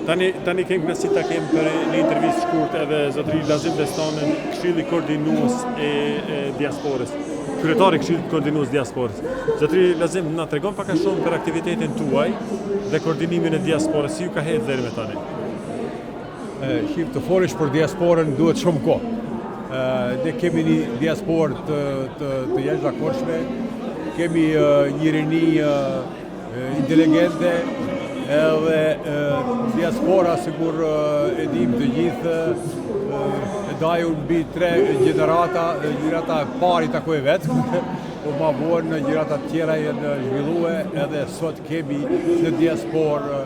Tani kemi kënaqësi ta kem për një intervistë shkurt edhe zotëri Lazim Bestanën, Këshilli Koordinues e Diasporës. Kryetari i Këshillit Koordinues Diasporës. Zotëri Lazim, na tregon pak a shumë për aktivitetin tuaj dhe koordinimin e diasporës, si ju ka hedhur deri më tani? Shqip të folish për diasporën duhet shumë kohë. Ne kemi një diasporë të jashtëzakonshme, kemi një rini inteligente, edhe diaspora sigur e dim të gjithë, e daju mbi 3 gjenerata pari takoj vetë, po ma vonë gjenerata tjera janë zhvillue, edhe sot kemi në diasporë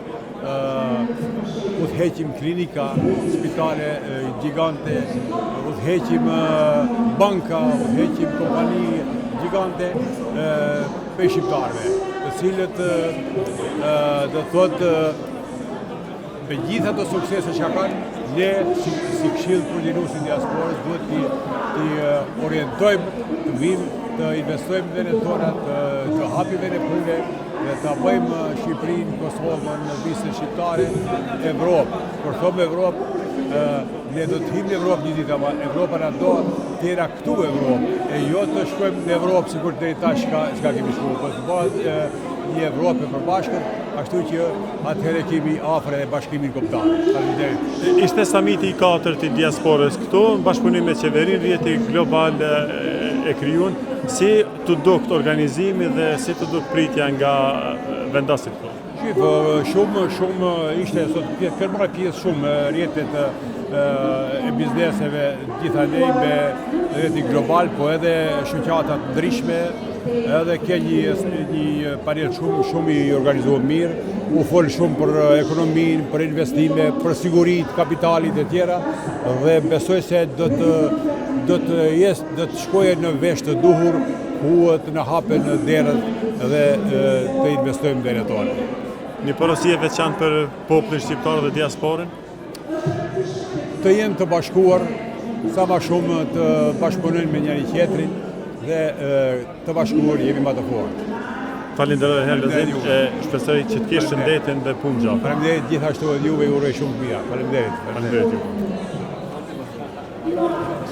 udhëheqim klinika, spitale gjigante, udhëheqim banka, udhëheqim kompani gjigante për shqiptarëve, të cilët do thotë me gjitha ato suksese që kanë, ne si Këshill Koordinues i Diasporës duhet t'i orientojmë të vinë, të investojmë vende tona, të hapim vende pune dhe të bëjmë Shqipërinë, Kosovën, Bishkek shqiptare, Evropë. Kur thomë Evropë, ne do të him në Evropë një ditë, ama Evropa na do tjera këtu Evropë, e jo të shkojmë në Evropë sikur deri tash s'ka kemi shkuar, po të bëhet një Evropë e përbashkët, ashtu që atëherë kemi afër e bashkimin kombëtar. Faleminderit. Ishte samiti i 4 i diasporës këtu, në bashkëpunim me qeverinë, rrjeti global e krijuar. Si të dukt organizimi dhe si të dukt pritja nga vendasit këtu? Shumë ishte sot kërmarrë pjesë shumë rrjetet e bizneseve gjithandej me rrjeti global, po edhe shoqata të ndryshme, edhe ke një panel shumë i organizuar mirë, u fol shumë për ekonominë, për investime, për sigurinë, kapitalit e tjera, dhe besoj se do të shkojë në vesh të duhur ku të na hapen derët dhe të investojmë derën tonë. Një porosi e veçantë për popullin shqiptar dhe diasporën? Të jenë të bashkuar, sa më shumë të bashkëpunojnë me njëri tjetrin dhe të bashkuar jemi më të fortë. Falenderoj herë Lazim, shpresoj që të kesh shëndetin dhe punë gjatë. Faleminderit gjithashtu edhe juve, ju uroj shumë të mira. Faleminderit. Faleminderit.